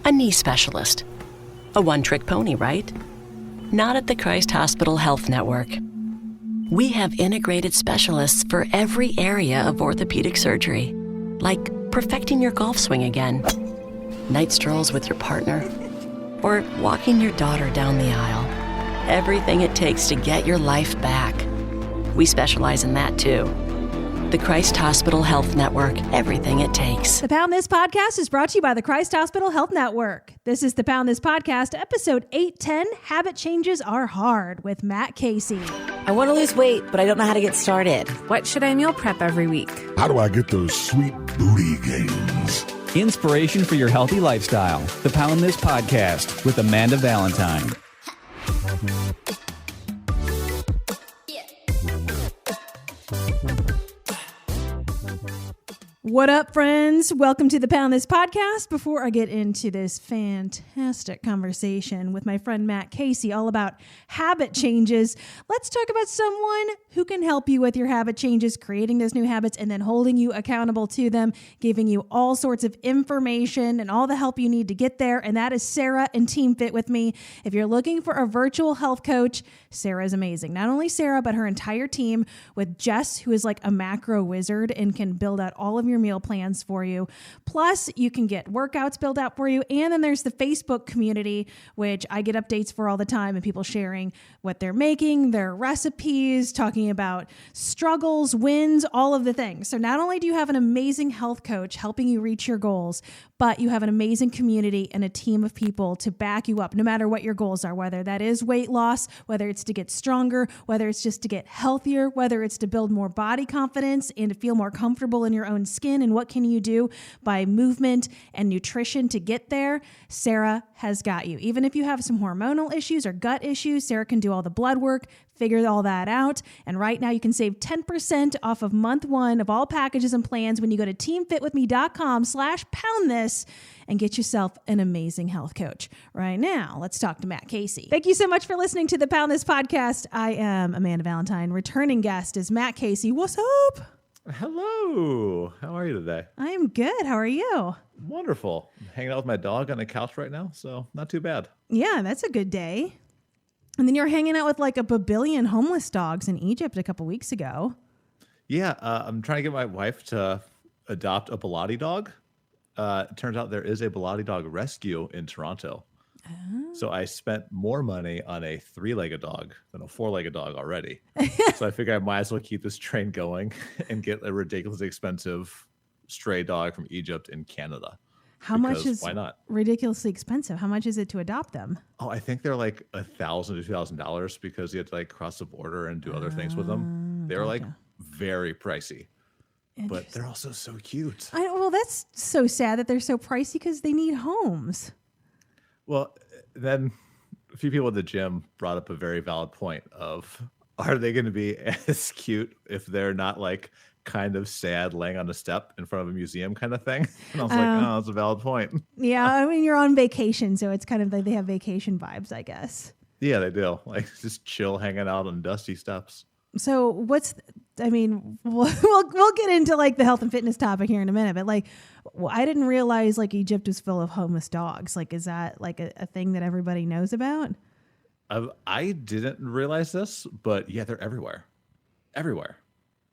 A knee specialist. A one-trick pony, right? Not at the Christ Hospital Health Network. We have integrated specialists for every area of orthopedic surgery, like perfecting your golf swing again, night strolls with your partner, or walking your daughter down the aisle. Everything it takes to get your life back. We specialize in that too. The Christ Hospital Health Network, everything it takes. The Pound This Podcast is brought to you by the Christ Hospital Health Network. This is the Pound This Podcast, episode 810, Habit Changes Are Hard, with Matt Kasee. I want to lose weight, but I don't know how to get started. What should I meal prep every week? How do I get those sweet booty gains? Inspiration for your healthy lifestyle. The Pound This Podcast with Amanda Valentine. What up, friends? Welcome to the Pound This Podcast. Before I get into this fantastic conversation with my friend Matt Kasee all about habit changes, let's talk about someone who can help you with your habit changes, creating those new habits, and then holding you accountable to them, giving you all sorts of information and all the help you need to get there. And that is Sarah and Team Fit With Me. If you're looking for a virtual health coach, Sarah is amazing. Not only Sarah, but her entire team with Jess, who is like a macro wizard and can build out all of your meal plans for you. Plus, you can get workouts built out for you. And then there's the Facebook community, which I get updates for all the time and people sharing what they're making, their recipes, talking about struggles, wins, all of the things. So not only do you have an amazing health coach helping you reach your goals, but you have an amazing community and a team of people to back you up no matter what your goals are, whether that is weight loss, whether it's to get stronger, whether it's just to get healthier, whether it's to build more body confidence and to feel more comfortable in your own skin. And what can you do by movement and nutrition to get there? Sarah has got you. Even if you have some hormonal issues or gut issues, Sarah can do all the blood work, figure all that out. And right now you can save 10% off of month one of all packages and plans when you go to teamfitwithme.com/poundthis and get yourself an amazing health coach. Right now, let's talk to Matt Kasee. Thank you so much for listening to the Pound This Podcast. I am Amanda Valentine. Returning guest is Matt Kasee. What's up? Hello. How are you today? I'm good. How are you? Wonderful. I'm hanging out with my dog on the couch right now, so not too bad. Yeah, that's a good day. And then you're hanging out with like a babillion homeless dogs in Egypt a couple weeks ago. Yeah, I'm trying to get my wife to adopt a Bilotti dog. It turns out there is a Bilotti dog rescue in Toronto. Oh. So I spent more money on a 3-legged dog than a 4-legged dog already. So I figure I might as well keep this train going and get a ridiculously expensive stray dog from Egypt in Canada. How much is why not? Ridiculously expensive? How much is it to adopt them? Oh, I think they're like $1,000 to $2,000 because you have to like cross the border and do other things with them. They're like very pricey, but they're also so cute. Well, that's so sad that they're so pricey because they need homes. Well, then a few people at the gym brought up a very valid point of, are they going to be as cute if they're not like kind of sad laying on a step in front of a museum kind of thing? And I was like, oh, that's a valid point. Yeah, I mean, you're on vacation, so it's kind of like they have vacation vibes, I guess. Yeah, they do. Like just chill hanging out on dusty steps. So we'll get into like the health and fitness topic here in a minute, but like, I didn't realize like Egypt was full of homeless dogs. Like, is that like a thing that everybody knows about? I didn't realize this, but yeah, they're everywhere. Everywhere.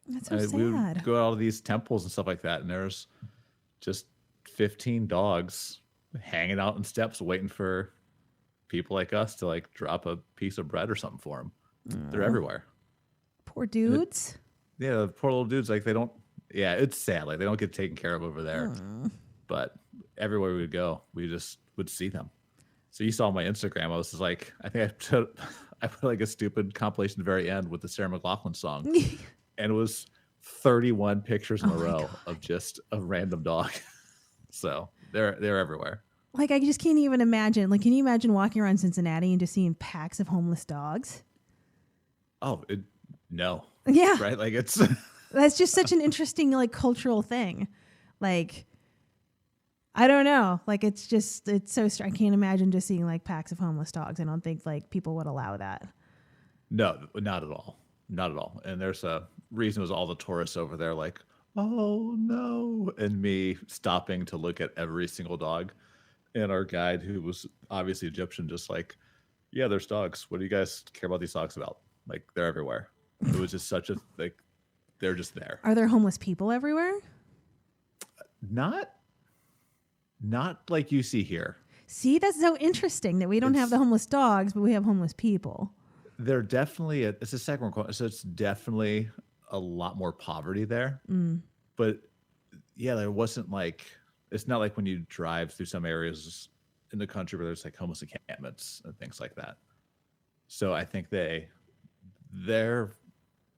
That's so sad. We would go to all of these temples and stuff like that, and there's just 15 dogs hanging out on steps waiting for people like us to like drop a piece of bread or something for them. They're everywhere. Poor dudes. Yeah, the poor little dudes. Like it's sad. Like they don't get taken care of over there. But everywhere we would go, we just would see them. So you saw my Instagram. I was just like, I think I put like a stupid compilation at the very end with the Sarah McLachlan song. And it was 31 pictures in a row of just a random dog. So they're everywhere. Like, I just can't even imagine. Like, can you imagine walking around Cincinnati and just seeing packs of homeless dogs? Oh, no. Yeah. Right? Like, it's... That's just such an interesting, like, cultural thing. Like, I don't know. Like, it's so strange. I can't imagine just seeing, like, packs of homeless dogs. I don't think, like, people would allow that. No, not at all. Not at all. And there's a reason it was all the tourists over there, like, oh, no. And me stopping to look at every single dog. And our guide, who was obviously Egyptian, just like, yeah, there's dogs. What do you guys care about these dogs about? Like, they're everywhere. It was just such a, like, they're just there. Are there homeless people everywhere? Not like you see here. See, that's so interesting that we don't have the homeless dogs, but we have homeless people. They're definitely, it's a second one. So it's definitely a lot more poverty there. But yeah, there wasn't like, it's not like when you drive through some areas in the country where there's like homeless encampments and things like that. So I think their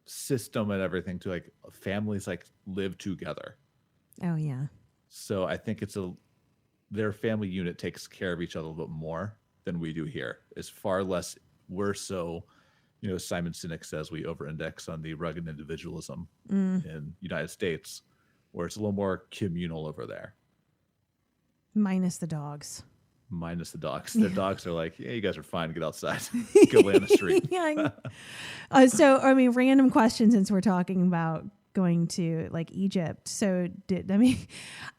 system and everything to like families like live together. Oh yeah. So I think their family unit takes care of each other a little bit more than we do here. It's far less. We're so, Simon Sinek says we over-index on the rugged individualism in United States, where it's a little more communal over there. Minus the dogs. The dogs are like, yeah, you guys are fine. Get outside. Go lay on the street. Yeah. Random question since we're talking about going to like Egypt. So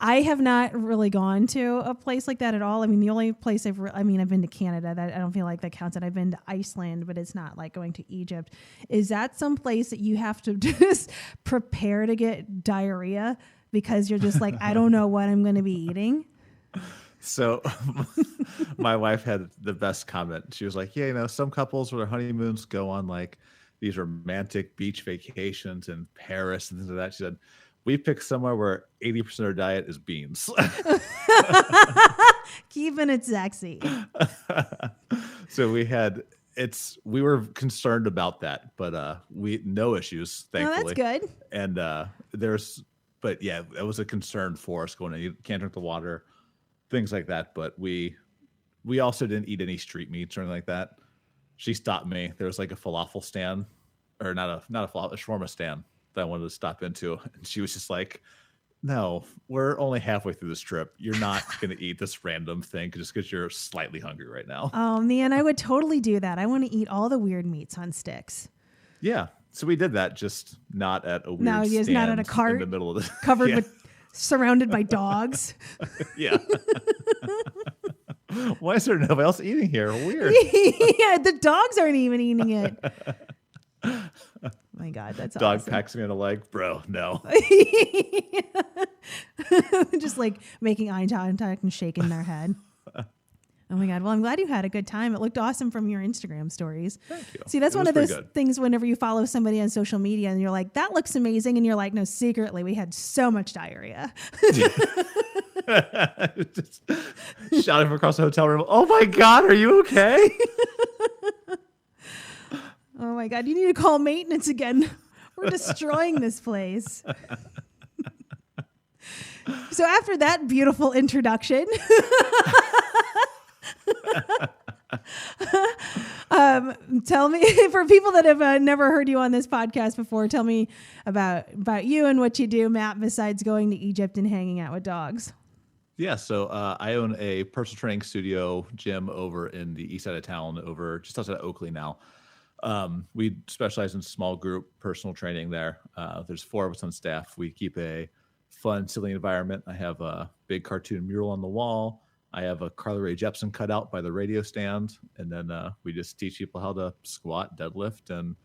I have not really gone to a place like that at all. I mean, the only place I've been to Canada. That I don't feel like that counts. And I've been to Iceland, but it's not like going to Egypt. Is that some place that you have to just prepare to get diarrhea because you're just like, I don't know what I'm going to be eating? So my wife had the best comment. She was like, yeah, some couples with their honeymoons go on like these romantic beach vacations in Paris and things like that. She said, we picked somewhere where 80% of our diet is beans. Keeping it sexy. So we were concerned about that, but no issues, thankfully. Oh, that's good. And but yeah, it was a concern for us going in. You can't drink the water, things like that. But we also didn't eat any street meats or anything like that. She stopped me. There was like a falafel stand, or not a falafel, a shawarma stand that I wanted to stop into. And she was just like, no, we're only halfway through this trip. You're not going to eat this random thing just because you're slightly hungry right now. Oh, man, I would totally do that. I want to eat all the weird meats on sticks. Yeah. So we did that, just not at a weird stand not at a cart in the middle of the covered with surrounded by dogs. Yeah. Why is there nobody else eating here? Weird. Yeah, the dogs aren't even eating it. My God, that's dog awesome. packs me on the leg, bro. No. Just like making eye contact and shaking their head. Oh my God. Well, I'm glad you had a good time. It looked awesome from your Instagram stories. Thank you. See, that's one of those things whenever you follow somebody on social media and you're like, that looks amazing. And you're like, no, secretly, we had so much diarrhea. Just shouting from across the hotel room. Oh my God, are you okay? Oh my God, you need to call maintenance again. We're destroying this place. So after that beautiful introduction, tell me, for people that have never heard you on this podcast before, tell me about you and what you do, Matt, besides going to Egypt and hanging out with dogs. Yeah, so I own a personal training studio gym over in the east side of town, over just outside of Oakley now. We specialize in small group personal training there. There's 4 of us on staff. We keep a fun, silly environment. I have a big cartoon mural on the wall. I have a Carly Rae Jepsen cutout by the radio stand. And then we just teach people how to squat, deadlift, and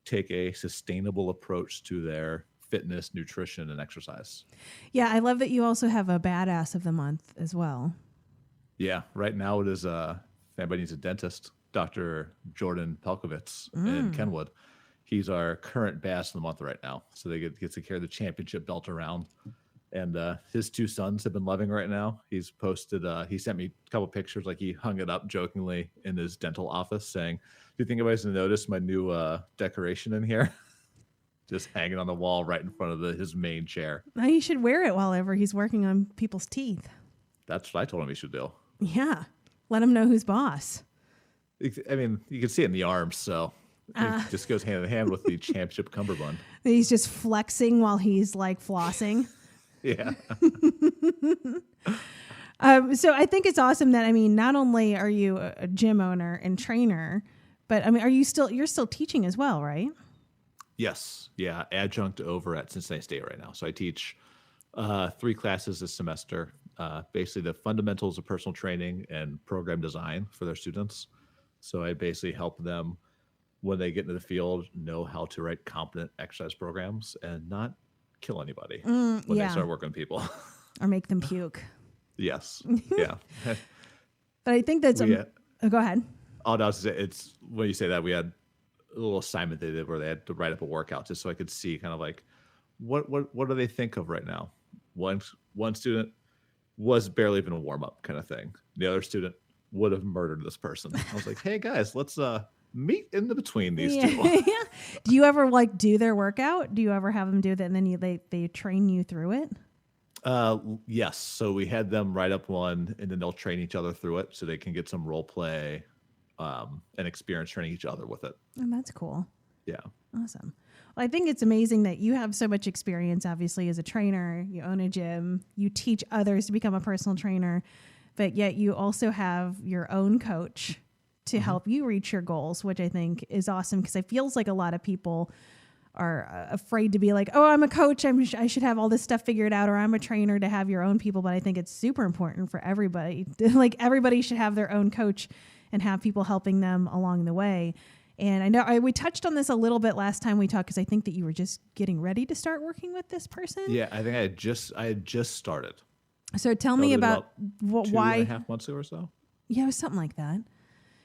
take a sustainable approach to their fitness, nutrition, and exercise. Yeah, I love that you also have a badass of the month as well. Yeah, right now it is, if anybody needs a dentist, Dr. Jordan Pelkovitz in Kenwood. He's our current badass of the month right now. So they get to carry the championship belt around. And his 2 sons have been loving right now. He's posted, he sent me a couple pictures, like he hung it up jokingly in his dental office saying, do you think anybody's going to notice my new decoration in here? Just hanging on the wall right in front of his main chair. Now you should wear it while ever he's working on people's teeth. That's what I told him he should do. Yeah. Let him know who's boss. I mean, you can see it in the arms, so it just goes hand in hand with the championship cummerbund. He's just flexing while he's like flossing. Yeah. So I think it's awesome that, not only are you a gym owner and trainer, but you're still teaching as well, right? Yes. Yeah. Adjunct over at Cincinnati State right now. So I teach 3 classes this semester. basically the fundamentals of personal training and program design for their students. So I basically help them when they get into the field know how to write competent exercise programs and not kill anybody when they start working with people. Or make them puke. Yes. Yeah. But I think that's... oh, go ahead. Oh, no, it's when you say that, we had a little assignment they did where they had to write up a workout just so I could see kind of like what do they think of right now. One student was barely even a warm-up kind of thing. The other student would have murdered this person. I was like, hey guys, let's meet in the between these two. Do you ever like do their workout? Do you ever have them do that and then they train you through it? Yes. So we had them write up one and then they'll train each other through it so they can get some role play and experience training each other with it. Oh, that's cool. Yeah. Awesome. Well, I think it's amazing that you have so much experience, obviously, as a trainer. You own a gym. You teach others to become a personal trainer, but yet you also have your own coach to help you reach your goals, which I think is awesome because it feels like a lot of people are afraid to be like, oh, I'm a coach. I should have all this stuff figured out, or I'm a trainer to have your own people. But I think it's super important for everybody. Like everybody should have their own coach and have people helping them along the way. And I know we touched on this a little bit last time we talked because I think that you were just getting ready to start working with this person. Yeah, I think I had just started. So tell me about why 2.5 months ago or so. Yeah, it was something like that.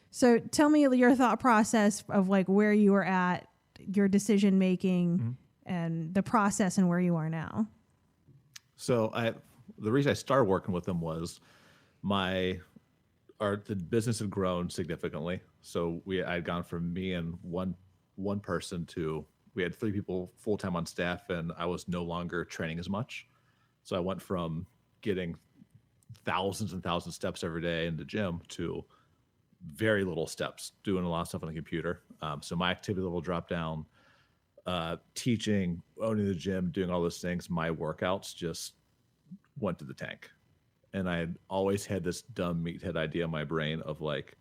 So tell me your thought process of like where you were at, your decision making, and the process, and where you are now. So the reason I started working with them was the business had grown significantly. So I'd gone from me and one person to we had 3 people full time on staff, and I was no longer training as much. So I went from getting thousands and thousands of steps every day in the gym to very little steps, doing a lot of stuff on the computer. So my activity level dropped down. Teaching, owning the gym, doing all those things, my workouts just went to the tank. And I had always had this dumb meathead idea in my brain of like,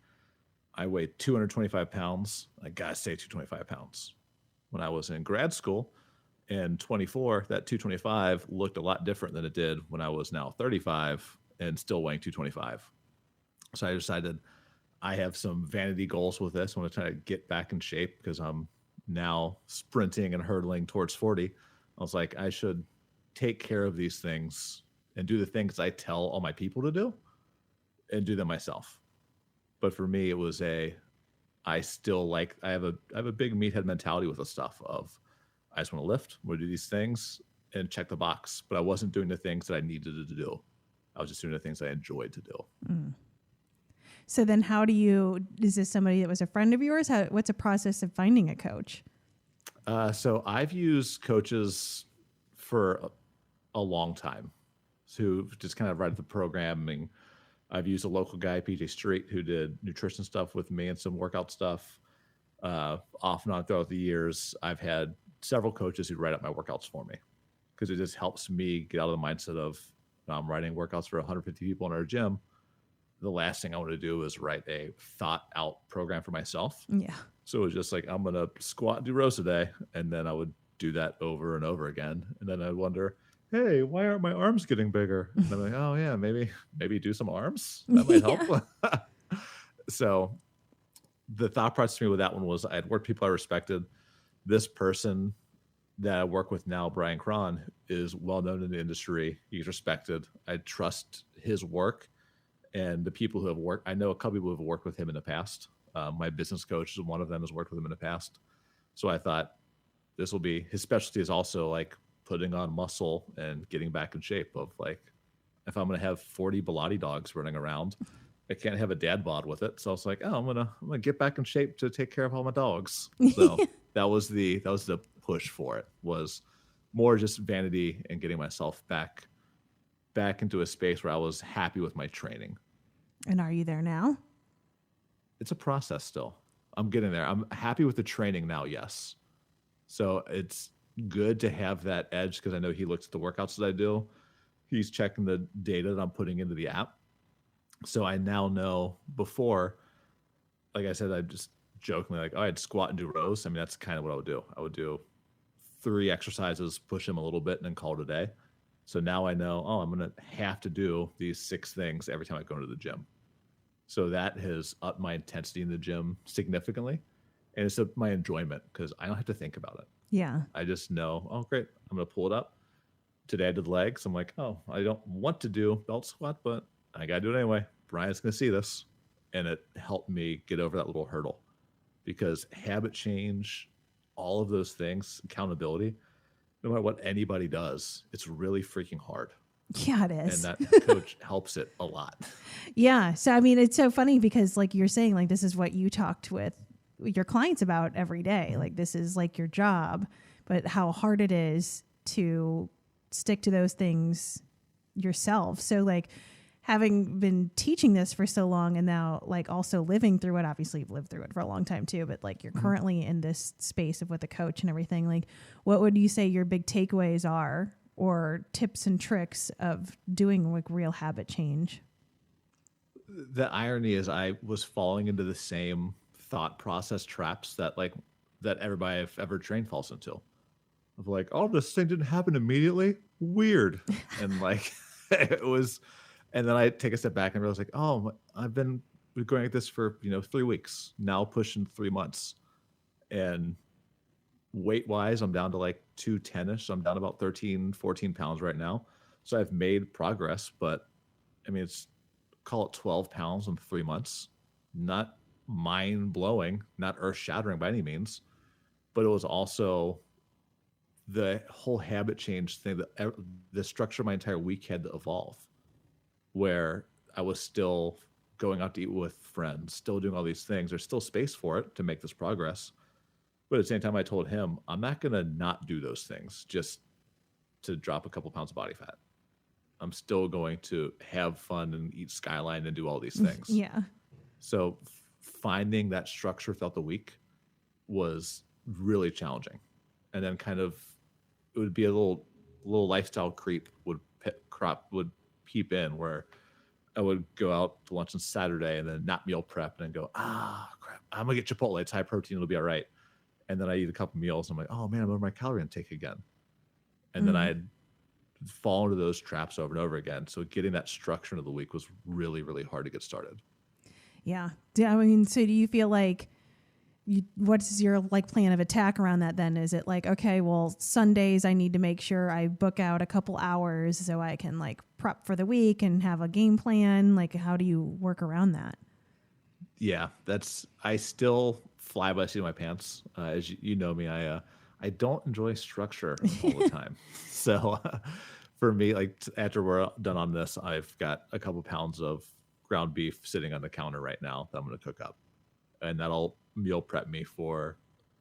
I weigh 225 pounds. I gotta stay 225 pounds. When I was in grad school in 24, that 225 looked a lot different than it did when I was now 35 and still weighing 225. So I decided I have some vanity goals with this. I want to try to get back in shape because I'm now sprinting and hurdling towards 40. I was like, I should take care of these things and do the things I tell all my people to do and do them myself. But for me, it was I have a big meathead mentality with the stuff of I just want to lift, I'm going to do these things and check the box. But I wasn't doing the things that I needed to do. I was just doing the things I enjoyed to do. Mm. So then is this somebody that was a friend of yours? What's a process of finding a coach? So I've used coaches for a long time who just kind of write the programming. I've used a local guy, PJ Street, who did nutrition stuff with me and some workout stuff. Off and on throughout the years, I've had several coaches who write up my workouts for me because it just helps me get out of the mindset of I'm writing workouts for 150 people in our gym. The last thing I want to do is write a thought out program for myself. Yeah. So it was just like, I'm going to squat and do rows today. And then I would do that over and over again. And then I'd wonder, hey, why aren't my arms getting bigger? And I'm like, oh yeah, maybe do some arms. That might help. So the thought process for me with that one was I had worked people I respected. This person that I work with now, Brian Cron, is well known in the industry. He's respected. I trust his work. And the people who have worked, I know a couple people who have worked with him in the past. My business coach, one of them, has worked with him in the past. So I thought this will be, his specialty is also like putting on muscle and getting back in shape of like, if I'm going to have 40 Bilotti dogs running around, I can't have a dad bod with it. So I was like, oh, I'm going to get back in shape to take care of all my dogs. So that was the push for it, was more just vanity and getting myself back into a space where I was happy with my training. And are you there now? It's a process still. I'm getting there. I'm happy with the training now, yes. So it's good to have that edge because I know he looks at the workouts that I do. He's checking the data that I'm putting into the app. So I now know before, like I said, I just jokingly like, oh, I'd squat and do rows. I mean, that's kind of what I would do. I would do 3 exercises, push him a little bit, and then call it a day. So now I know, I'm going to have to do these 6 things every time I go into the gym. So that has upped my intensity in the gym significantly. And it's up my enjoyment because I don't have to think about it. Yeah. I just know, great, I'm going to pull it up. Today I did legs. I'm like, I don't want to do belt squat, but I got to do it anyway. Brian's going to see this. And it helped me get over that little hurdle because habit change, all of those things, accountability, no matter what anybody does, it's really freaking hard. Yeah, it is. And that coach helps it a lot. Yeah. So, I mean, it's so funny because like you're saying, like, this is what you talked with your clients about every day. Like, this is like your job, but how hard it is to stick to those things yourself. So like having been teaching this for so long and now like also living through it, obviously you've lived through it for a long time too, but like you're currently in this space of with a coach and everything, like what would you say your big takeaways are or tips and tricks of doing like real habit change? The irony is I was falling into the same thought process traps that everybody I've ever trained falls into. Of like, this thing didn't happen immediately. Weird. And like it was, and then I take a step back and realize like, I've been going at this for 3 weeks now, pushing 3 months, and weight wise, I'm down to like 210ish. So I'm down about 13, 14 pounds right now. So I've made progress, but I mean, call it 12 pounds in 3 months. Not mind blowing, not earth shattering by any means, but it was also the whole habit change thing that the structure of my entire week had to evolve, where I was still going out to eat with friends, still doing all these things. There's still space for it to make this progress. But at the same time, I told him, I'm not going to not do those things just to drop a couple pounds of body fat. I'm still going to have fun and eat Skyline and do all these things. Yeah. So finding that structure throughout the week was really challenging. And then kind of, it would be a little lifestyle creep would peep in where I would go out to lunch on Saturday and then not meal prep and then go, crap, I'm gonna get Chipotle. It's high protein. It'll be all right. And then I eat a couple meals. And I'm like, oh man, I'm over my calorie intake again. And then I'd fall into those traps over and over again. So getting that structure into the week was really, really hard to get started. Yeah. I mean, so do you feel like what's your like plan of attack around that then? Is it like, okay, well, Sundays I need to make sure I book out a couple hours so I can like prep for the week and have a game plan? Like, how do you work around that? Yeah, I still fly by the seat of my pants. As you know me, I don't enjoy structure all the time. So for me, like after we're done on this, I've got a couple pounds of ground beef sitting on the counter right now that I'm going to cook up, and that'll meal prep me for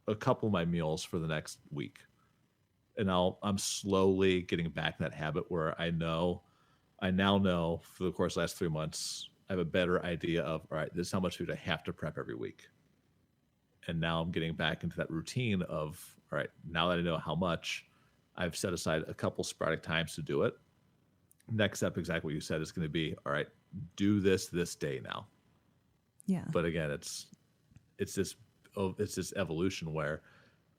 a couple of my meals for the next week. And I'm slowly getting back in that habit where I now know for the course of the last 3 months, I have a better idea of, all right, this is how much food I have to prep every week. And now I'm getting back into that routine of, all right, now that I know how much, I've set aside a couple sporadic times to do it. Next step, exactly what you said, is going to be, all right, do this day now. Yeah. But again, it's this evolution where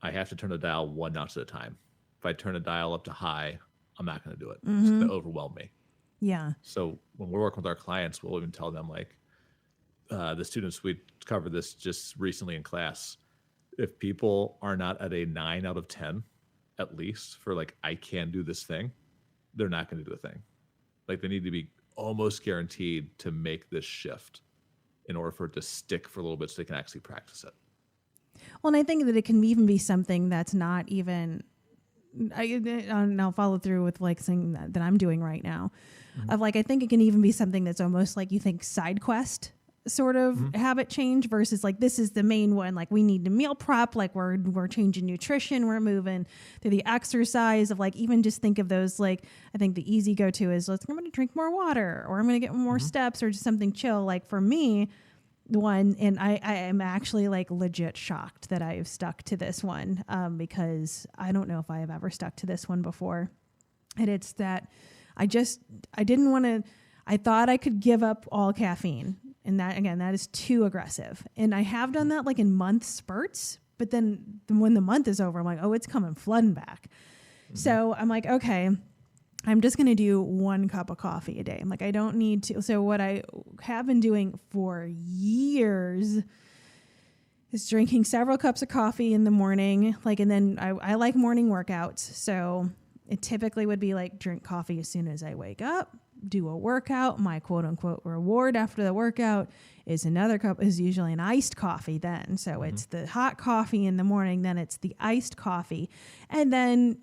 I have to turn the dial 1 notch at a time. If I turn the dial up to high, I'm not going to do it. It's going to overwhelm me. Yeah. So when we're working with our clients, we'll even tell them like, the students, we covered this just recently in class. If people are not at a 9 out of 10, at least for like, I can do this thing, they're not going to do the thing. Like they need to be almost guaranteed to make this shift in order for it to stick for a little bit so they can actually practice it. Well, and I think that it can even be something that's not even, I'll follow through with like something that I'm doing right now. Of like, I think it can even be something that's almost like you think side quest sort of habit change versus like, this is the main one. Like we need to meal prep, like we're changing nutrition, we're moving through the exercise of like, even just think of those, like, I think the easy go-to is I'm going to drink more water or I'm going to get more steps or just something chill. Like for me, the one, and I am actually like legit shocked that I've stuck to this one because I don't know if I have ever stuck to this one before. And it's that I didn't want to, I thought I could give up all caffeine. And that, again, that is too aggressive. And I have done that like in month spurts, but then when the month is over, I'm like, oh, it's coming flooding back. So I'm like, okay, I'm just going to do 1 cup of coffee a day. I'm like, I don't need to. So what I have been doing for years is drinking several cups of coffee in the morning. Like, and then I like morning workouts. So it typically would be like drink coffee as soon as I wake up, do a workout. My quote unquote reward after the workout is another cup, is usually an iced coffee then. So it's the hot coffee in the morning, then it's the iced coffee. And then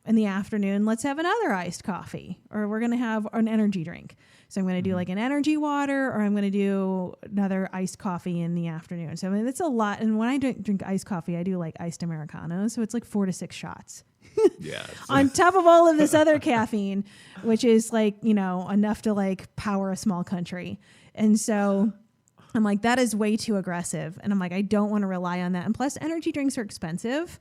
in the afternoon, let's have another iced coffee, or we're going to have an energy drink. So I'm going to do like an energy water, or I'm going to do another iced coffee in the afternoon. So I mean, it's a lot. And when I drink iced coffee, I do like iced Americanos. So it's like 4 to 6 shots. Yeah. On top of all of this other caffeine, which is like, you know, enough to like power a small country. And so I'm like, that is way too aggressive. And I'm like, I don't want to rely on that. And plus energy drinks are expensive.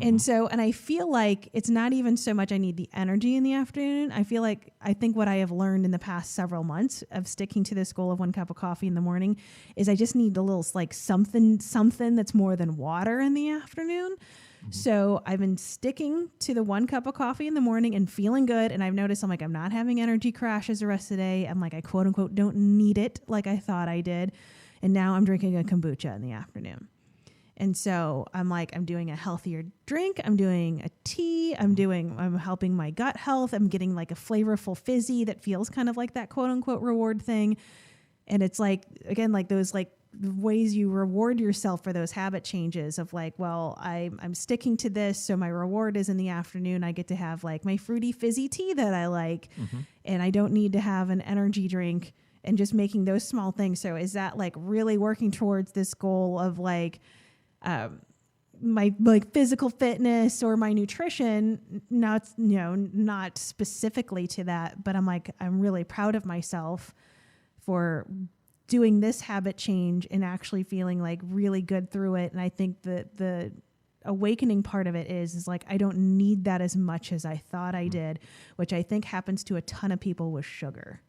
And so, and I feel like it's not even so much I need the energy in the afternoon. I think what I have learned in the past several months of sticking to this goal of 1 cup of coffee in the morning is I just need a little like something that's more than water in the afternoon. So I've been sticking to the 1 cup of coffee in the morning and feeling good. And I've noticed I'm not having energy crashes the rest of the day. I'm like, I quote unquote don't need it like I thought I did. And now I'm drinking a kombucha in the afternoon. And so I'm doing a healthier drink. I'm doing a tea. I'm helping my gut health. I'm getting like a flavorful fizzy that feels kind of like that quote unquote reward thing. And it's like, again, like those like ways you reward yourself for those habit changes of like, well, I'm sticking to this. So my reward is in the afternoon. I get to have like my fruity fizzy tea that I like, and I don't need to have an energy drink, and just making those small things. So is that like really working towards this goal of like, my like physical fitness or my nutrition, not specifically to that, but I'm really proud of myself for doing this habit change and actually feeling like really good through it. And I think that the awakening part of it is like, I don't need that as much as I thought I did, which I think happens to a ton of people with sugar.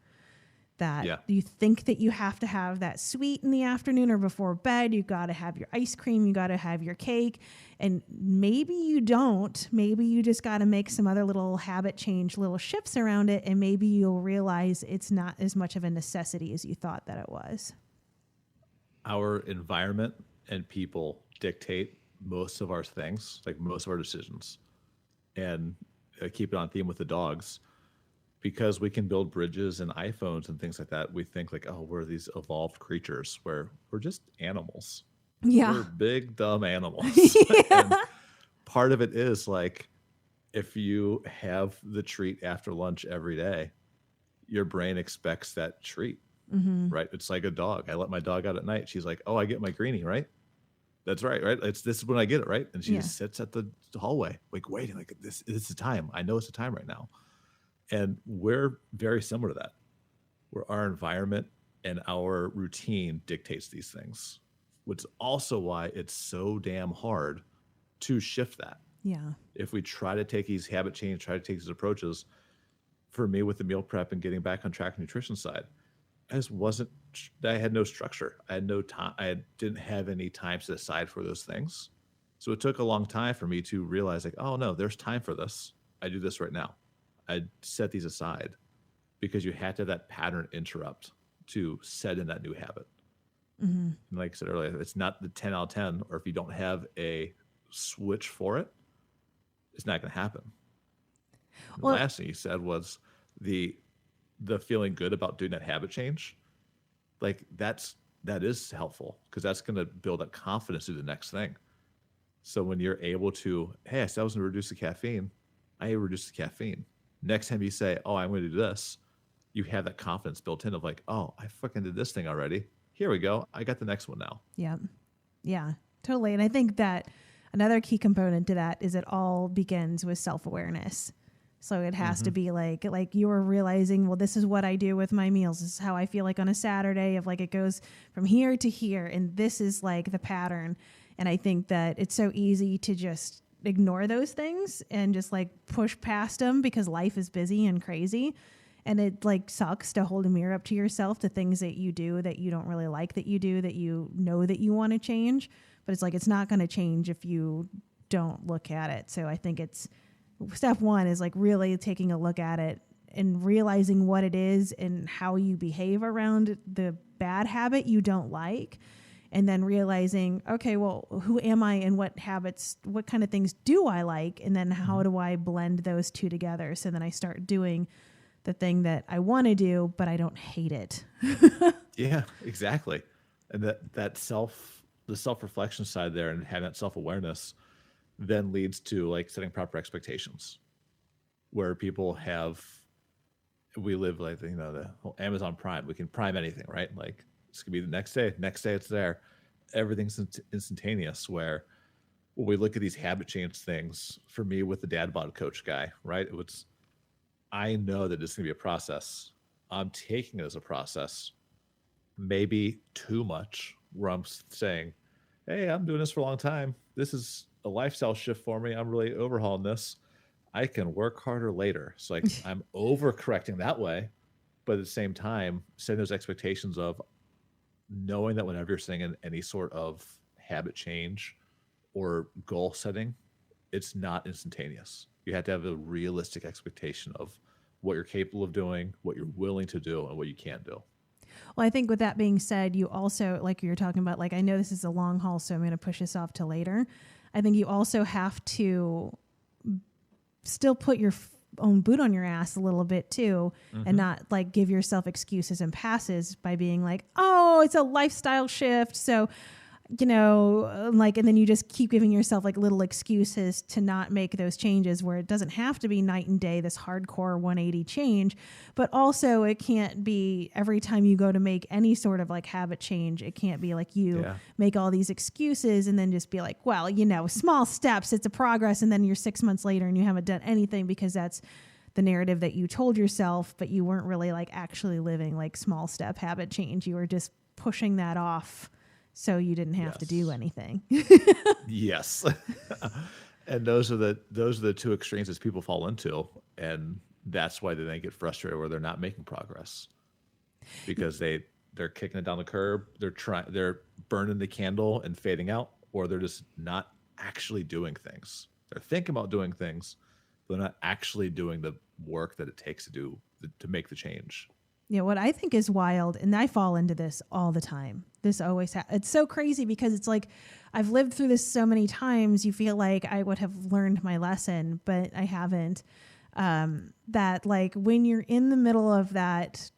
That you think that you have to have that sweet in the afternoon or before bed. You got to have your ice cream. You got to have your cake. And maybe you don't. Maybe you just got to make some other little habit change, little shifts around it. And maybe you'll realize it's not as much of a necessity as you thought that it was. Our environment and people dictate most of our things, like most of our decisions. And keep it on theme with the dogs. Because we can build bridges and iPhones and things like that, we think like, oh, we're these evolved creatures where we're just animals. Yeah. We're big, dumb animals. Yeah. And part of it is like, if you have the treat after lunch every day, your brain expects that treat, right? It's like a dog. I let my dog out at night. She's like, oh, I get my greenie, right? That's right. This is when I get it, right? And she just sits at the hallway, like waiting, like this is the time. I know it's the time right now. And we're very similar to that, where our environment and our routine dictates these things, which is also why it's so damn hard to shift that. Yeah. If we try to take these habit change, try to take these approaches, for me with the meal prep and getting back on track nutrition side, I had no structure. I had no time. I didn't have any time set aside for those things. So it took a long time for me to realize like, oh no, there's time for this. I do this right now. I set these aside because you had to have that pattern interrupt to set in that new habit. And like I said earlier, it's not the 10 out of 10, or if you don't have a switch for it, it's not going to happen. The last thing you said was the feeling good about doing that habit change. Like that is helpful because that's going to build that confidence through the next thing. So when you're able to, hey, I said I was going to reduce the caffeine, I reduce the caffeine. Next time you say, oh, I'm going to do this, you have that confidence built in of like, oh, I fucking did this thing already. Here we go. I got the next one now. Yeah. Yeah, totally. And I think that another key component to that is it all begins with self-awareness. So it has to be like you're realizing, well, this is what I do with my meals. This is how I feel like on a Saturday of like, it goes from here to here. And this is like the pattern. And I think that it's so easy to just ignore those things and just like push past them because life is busy and crazy. And it like sucks to hold a mirror up to yourself to things that you do that you don't really like that you do, that you know that you want to change. But it's like, it's not going to change if you don't look at it. So I think it's step one is like really taking a look at it and realizing what it is and how you behave around the bad habit you don't like. And then realizing, okay, well, who am I and what habits, what kind of things do I like? And then how do I blend those two together? So then I start doing the thing that I want to do, but I don't hate it. Yeah, exactly. And the self-reflection side there and having that self-awareness then leads to like setting proper expectations where we live like, the whole Amazon Prime, we can prime anything, right? Like this could be the next day it's there. Everything's instantaneous, where when we look at these habit change things, for me with the dad bod coach guy, right? I know that it's going to be a process. I'm taking it as a process, maybe too much, where I'm saying, hey, I'm doing this for a long time. This is a lifestyle shift for me. I'm really overhauling this. I can work harder later. So like I'm overcorrecting that way, but at the same time, setting those expectations of knowing that whenever you're setting in any sort of habit change or goal setting, it's not instantaneous. You have to have a realistic expectation of what you're capable of doing, what you're willing to do, and what you can't do. Well, I think with that being said, you also, like you're talking about, like, I know this is a long haul, so I'm going to push this off to later. I think you also have to still put your own boot on your ass a little bit too, and not like give yourself excuses and passes by being like, oh, it's a lifestyle shift. So, like, and then you just keep giving yourself like little excuses to not make those changes, where it doesn't have to be night and day, this hardcore 180 change, but also it can't be every time you go to make any sort of like habit change. It can't be like you make all these excuses and then just be like, well, small steps, it's a progress. And then you're 6 months later and you haven't done anything, because that's the narrative that you told yourself, but you weren't really like actually living like small step habit change. You were just pushing that off so you didn't have to do anything. Yes. And those are the two extremes that people fall into. And that's why they then get frustrated where they're not making progress, because they're kicking it down the curb. They're burning the candle and fading out, or they're just not actually doing things. They're thinking about doing things, but they're not actually doing the work that it takes to make the change. What I think is wild, and I fall into this all the time. This always it's so crazy, because it's like I've lived through this so many times. You feel like I would have learned my lesson, but I haven't. That like when you're in the middle of that,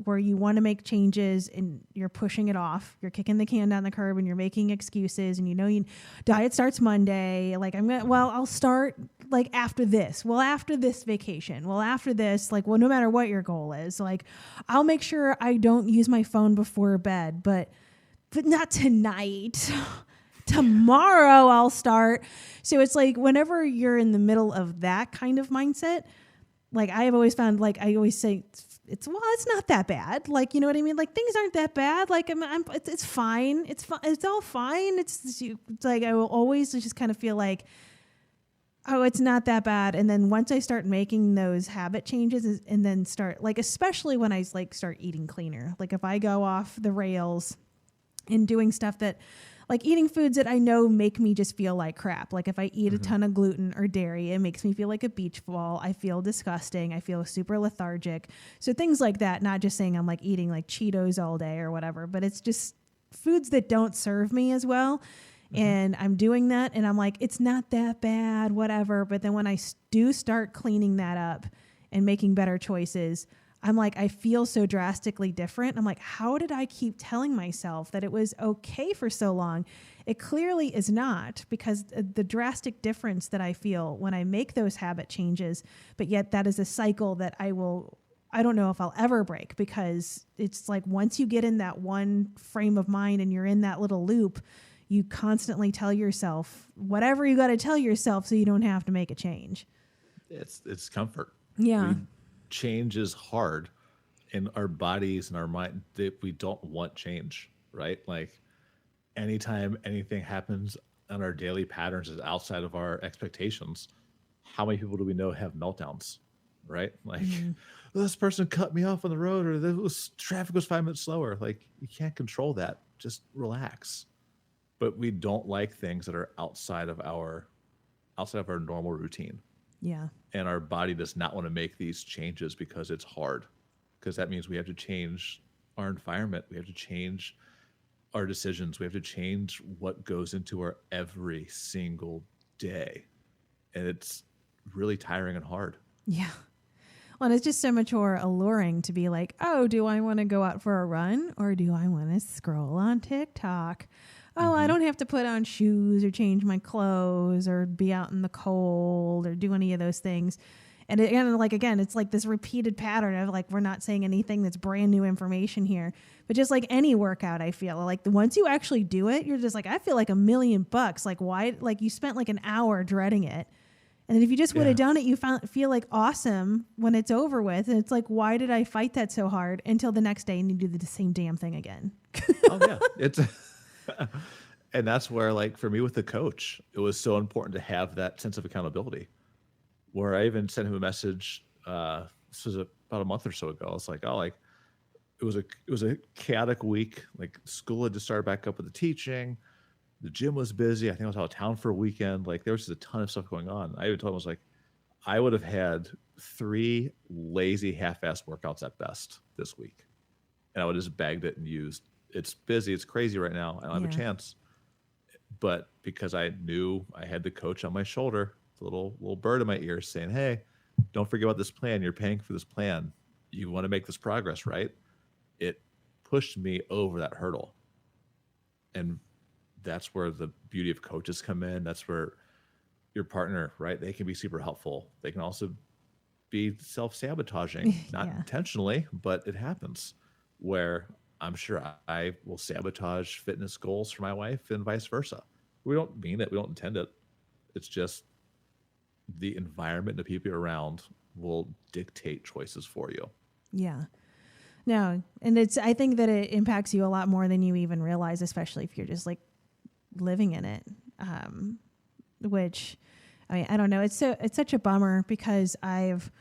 where you want to make changes and you're pushing it off, you're kicking the can down the curb and you're making excuses, and diet starts Monday. Like I'll start like after this. Well, after this vacation. Well, after this, like, well, no matter what your goal is, like I'll make sure I don't use my phone before bed, but not tonight. Tomorrow I'll start. So it's like whenever you're in the middle of that kind of mindset, like I have always found, like I always say, it's not that bad. Like, you know what I mean? Like things aren't that bad. Like it's fine. It's fine. It's all fine. It's like, I will always just kind of feel like, oh, it's not that bad. And then once I start making those habit changes and then start, like, especially when I like start eating cleaner, like if I go off the rails and doing stuff that, like eating foods that I know make me just feel like crap. Like if I eat a ton of gluten or dairy, it makes me feel like a beach ball. I feel disgusting. I feel super lethargic. So things like that, not just saying I'm like eating like Cheetos all day or whatever, but it's just foods that don't serve me as well. And I'm doing that and I'm like, it's not that bad, whatever. But then when I do start cleaning that up and making better choices, I'm like, I feel so drastically different. I'm like, how did I keep telling myself that it was okay for so long? It clearly is not, because the drastic difference that I feel when I make those habit changes, but yet that is a cycle that I don't know if I'll ever break, because it's like once you get in that one frame of mind and you're in that little loop, you constantly tell yourself whatever you got to tell yourself so you don't have to make a change. It's comfort. Yeah. Change is hard in our bodies and our mind, that we don't want change, right? Like anytime anything happens on our daily patterns is outside of our expectations, how many people do we know have meltdowns, right? Like this person cut me off on the road, or traffic was 5 minutes slower. Like you can't control that. Just relax. But we don't like things that are outside of our normal routine. Yeah. And our body does not want to make these changes because it's hard, because that means we have to change our environment. We have to change our decisions. We have to change what goes into our every single day. And it's really tiring and hard. Yeah. Well, and it's just so much more alluring to be like, oh, do I want to go out for a run or do I want to scroll on TikTok? Oh, I don't have to put on shoes or change my clothes or be out in the cold or do any of those things. And again, it's like this repeated pattern of like, we're not saying anything that's brand new information here, but just like any workout, I feel like once you actually do it, you're just like, I feel like $1,000,000. Like why, like you spent like an hour dreading it. And then if you just would have done it, you feel like awesome when it's over with. And it's like, why did I fight that so hard until the next day and you do the same damn thing again? Oh yeah. It's, and that's where, like, for me with the coach, it was so important to have that sense of accountability, where I even sent him a message. This was about a month or so ago. I was like, oh, like it was a chaotic week. Like school had just started back up with the teaching. The gym was busy. I think I was out of town for a weekend. Like there was just a ton of stuff going on. I even told him, I was like, I would have had 3 lazy half-assed workouts at best this week. And I would have just bagged it and used, it's busy. It's crazy right now. I don't have a chance. But because I knew I had the coach on my shoulder, the little bird in my ear saying, hey, don't forget about this plan. You're paying for this plan. You want to make this progress, right? It pushed me over that hurdle. And that's where the beauty of coaches come in. That's where your partner, right? They can be super helpful. They can also be self-sabotaging, not intentionally, but it happens, where I'm sure I will sabotage fitness goals for my wife and vice versa. We don't mean it. We don't intend it. It's just the environment and the people you're around will dictate choices for you. Yeah. No. And I think that it impacts you a lot more than you even realize, especially if you're just like living in it. Which, I mean, I don't know. It's such a bummer because I've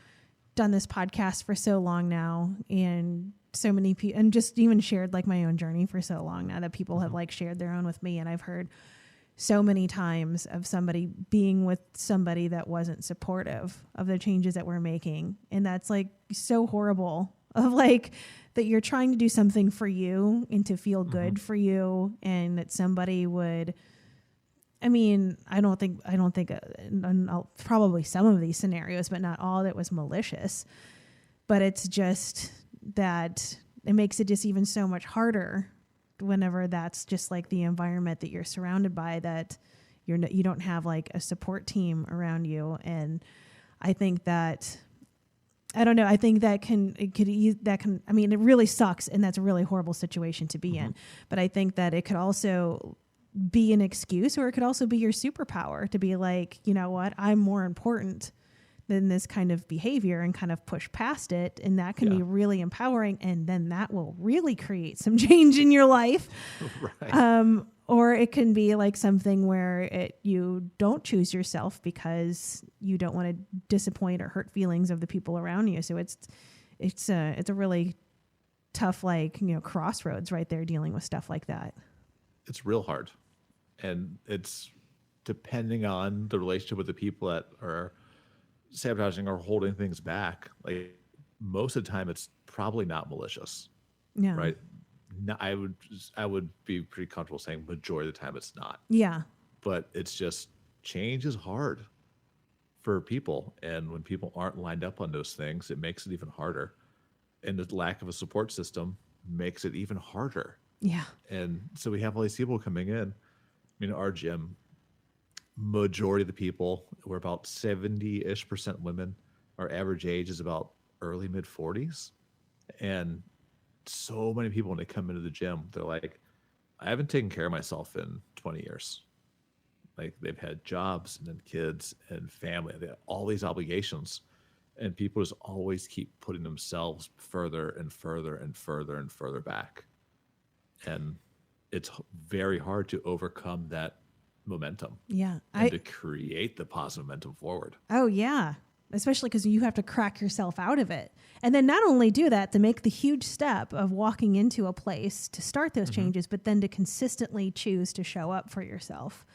done this podcast for so long now, and so many people, and just even shared like my own journey for so long now that people have like shared their own with me. And I've heard so many times of somebody being with somebody that wasn't supportive of the changes that we're making. And that's like so horrible, of like that you're trying to do something for you and to feel good for you. And that somebody would, I mean, I don't think probably some of these scenarios, but not all, that was malicious. But it's just that it makes it just even so much harder whenever that's just like the environment that you're surrounded by, that you don't have like a support team around you. And I think that, I don't know, I think that I mean, it really sucks, and that's a really horrible situation to be in. But I think that it could also be an excuse, or it could also be your superpower to be like, you know what, I'm more important than this kind of behavior, and kind of push past it. And that can be really empowering. And then that will really create some change in your life. Right. Or it can be like something where you don't choose yourself because you don't want to disappoint or hurt feelings of the people around you. So it's a really tough, like, you know, crossroads right there, dealing with stuff like that. It's real hard. And it's depending on the relationship with the people that are sabotaging or holding things back. Like most of the time, it's probably not malicious. Yeah. Right. No, I would be pretty comfortable saying majority of the time it's not. Yeah. But it's just, change is hard for people. And when people aren't lined up on those things, it makes it even harder. And the lack of a support system makes it even harder. Yeah. And so we have all these people coming in. I mean, our gym, majority of the people, we're about 70-ish% women. Our average age is about early mid 40s. And so many people, when they come into the gym, they're like, I haven't taken care of myself in 20 years. Like they've had jobs and then kids and family. They have all these obligations. And people just always keep putting themselves further and further and further and further back. And it's very hard to overcome that momentum. Yeah. And to create the positive momentum forward. Oh, yeah. Especially because you have to crack yourself out of it. And then not only do that, to make the huge step of walking into a place to start those changes, but then to consistently choose to show up for yourself.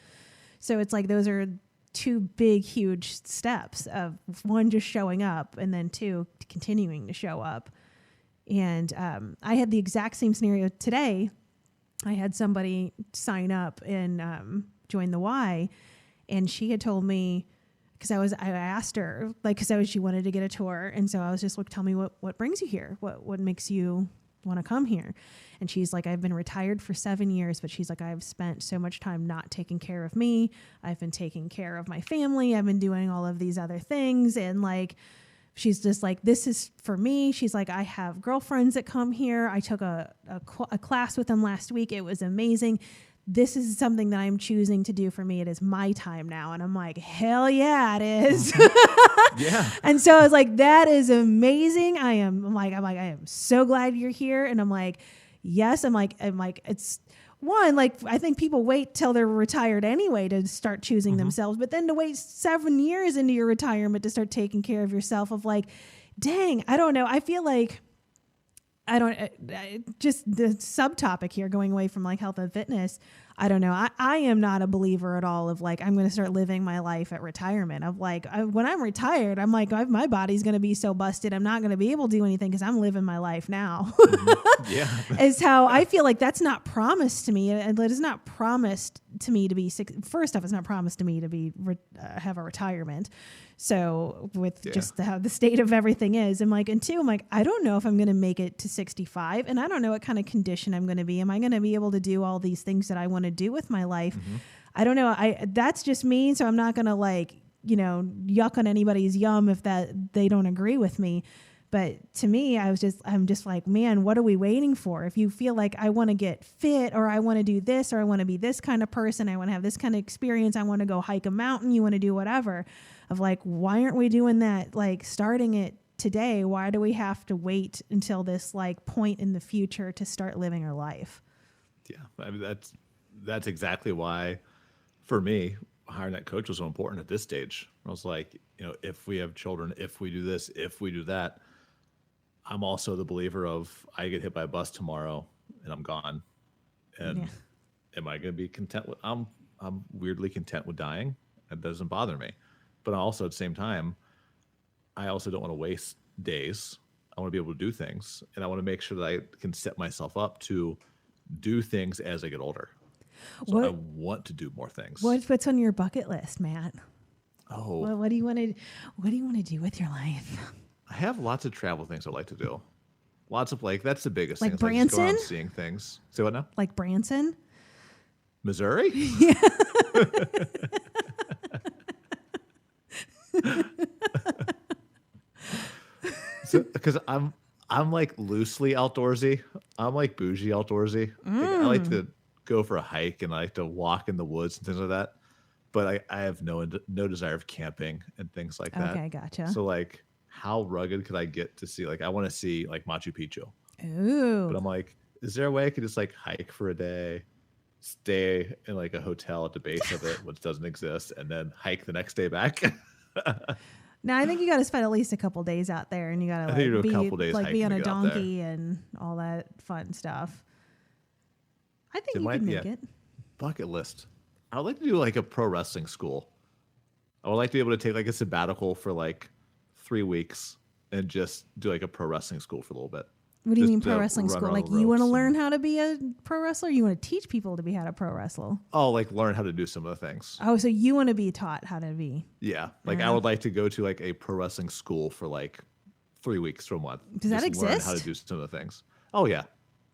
So it's like those are two big, huge steps of one, just showing up, and then two, continuing to show up. And I had the exact same scenario today. I had somebody sign up and join the Y, and she had told me, because I asked her, like, because she wanted to get a tour, and so I was just like, tell me what brings you here, what makes you want to come here. And she's like, I've been retired for 7 years, but she's like, I've spent so much time not taking care of me. I've been taking care of my family. I've been doing all of these other things, and like, she's just like, this is for me. She's like, I have girlfriends that come here. I took a class with them last week. It was amazing. This is something that I'm choosing to do for me. It is my time now. And I'm like, hell yeah, it is. Yeah. And so I was like, that is amazing. I am so glad you're here. And I'm like, yes. I'm like, it's one, like, I think people wait till they're retired anyway to start choosing themselves, but then to wait 7 years into your retirement to start taking care of yourself, of like, dang, I don't know. I feel like just the subtopic here, going away from like health and fitness. I don't know. I am not a believer at all of like, I'm going to start living my life at retirement. Of like, when I'm retired, I'm like, my body's going to be so busted. I'm not going to be able to do anything because I'm living my life now. Yeah. Is how I feel like that's not promised to me. And it is not promised to me to be first off, it's not promised to me to be, have a retirement. So with just how the state of everything is, I'm like, and two, I'm like, I don't know if I'm going to make it to 65, and I don't know what kind of condition I'm going to be. Am I going to be able to do all these things that I want to do with my life? I don't know. That's just me. So I'm not going to like, yuck on anybody's yum if that they don't agree with me. But to me, I'm just like, man, what are we waiting for? If you feel like I want to get fit, or I want to do this, or I want to be this kind of person, I want to have this kind of experience, I want to go hike a mountain, you want to do whatever, of like, why aren't we doing that? Like, starting it today. Why do we have to wait until this like point in the future to start living our life? Yeah. I mean, that's exactly why, for me, hiring that coach was so important at this stage. I was like, if we have children, if we do this, if we do that, I'm also the believer of, I get hit by a bus tomorrow and I'm gone. And am I going to be content with, I'm weirdly content with dying. It doesn't bother me. But also at the same time, I also don't want to waste days. I want to be able to do things, and I want to make sure that I can set myself up to do things as I get older. So I want to do more things. What's on your bucket list, Matt? Oh, what do you want to do with your life? I have lots of travel things I'd like to do. Lots of that's the biggest like thing. Branson? Like just go around seeing things. Say what now? Like Branson? Missouri? Yeah. Because I'm like loosely outdoorsy. I'm like bougie outdoorsy. Like, I like to go for a hike and I like to walk in the woods and things like that. But I have no desire of camping and things like that. Okay, gotcha. So like, how rugged could I get to see? Like, I want to see like Machu Picchu. Ooh. But I'm like, is there a way I could just like hike for a day, stay in like a hotel at the base of it, which doesn't exist, and then hike the next day back? Now I think you got to spend at least a couple days out there, and you got to like, be on a donkey and all that fun stuff. I think you can make it. Bucket list. I would like to do like a pro wrestling school. I would like to be able to take like a sabbatical for like 3 weeks and just do like a pro wrestling school for a little bit. What do you mean pro wrestling school? Like you want to learn how to be a pro wrestler? You want to teach people to be how to pro wrestle? Oh, like learn how to do some of the things. Oh, so you want to be taught how to be? Yeah. Like I would like to go to like a pro wrestling school for like 3 weeks to a month. Does that exist? Learn how to do some of the things. Oh yeah.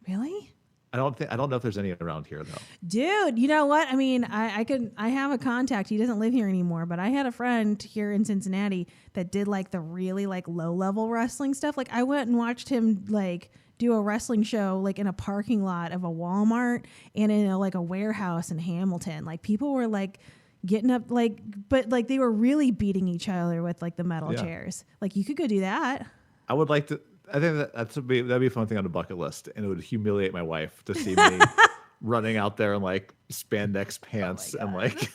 Really? I don't know if there's any around here though. Dude, you know what? I mean, I have a contact. He doesn't live here anymore, but I had a friend here in Cincinnati that did like the really like low level wrestling stuff. Like I went and watched him like do a wrestling show like in a parking lot of a Walmart and in like a warehouse in Hamilton. Like people were like getting up but they were really beating each other with like the metal chairs. Like you could go do that. I would like to. I think that'd be a fun thing on the bucket list, and it would humiliate my wife to see me running out there in like spandex pants and like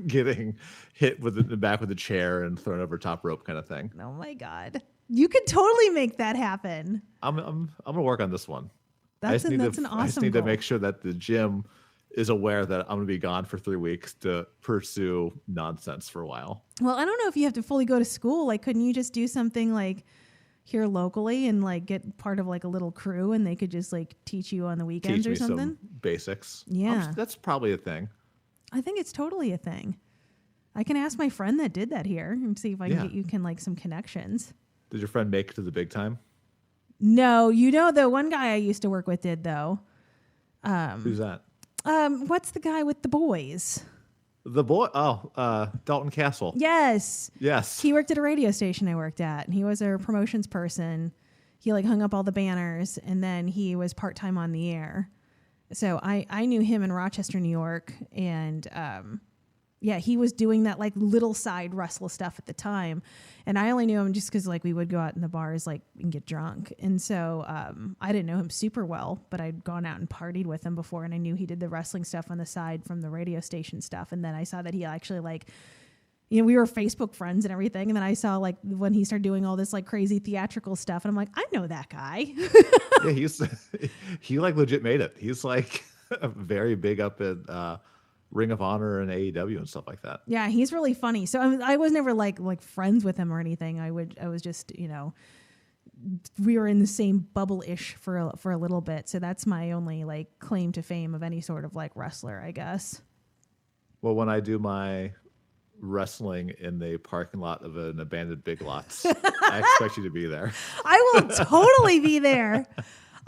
getting hit with the back with a chair and thrown over top rope kind of thing. Oh my God, you could totally make that happen. I'm gonna work on this one. That's an awesome. I just need goal. to make sure that the gym is aware that I'm going to be gone for 3 weeks to pursue nonsense for a while. Well, I don't know if you have to fully go to school. Like, couldn't you just do something like here locally and like get part of like a little crew and they could just like teach you on the weekends Teach or me something? some basics. Yeah. That's probably a thing. I think it's totally a thing. I can ask my friend that did that here and see if I can get you like some connections. Did your friend make it to the big time? No, the one guy I used to work with did though. Who's that? What's the guy with the boys? The boy. Oh, Dalton Castle. Yes. Yes. He worked at a radio station I worked at, and he was a promotions person. He like hung up all the banners, and then he was part-time on the air. So I knew him in Rochester, New York, and he was doing that like little side wrestle stuff at the time. And I only knew him just because like we would go out in the bars like and get drunk. And so I didn't know him super well, but I'd gone out and partied with him before, and I knew he did the wrestling stuff on the side from the radio station stuff. And then I saw that he actually like, we were Facebook friends and everything. And then I saw like when he started doing all this like crazy theatrical stuff, and I'm like, I know that guy. Yeah, he like legit made it. He's like very big up at Ring of Honor and AEW and stuff like that. Yeah, he's really funny. So I was never like friends with him or anything. I was just, we were in the same bubble-ish for a little bit. So that's my only like claim to fame of any sort of like wrestler, I guess. Well, when I do my wrestling in the parking lot of an abandoned Big Lots, I expect you to be there. I will totally be there.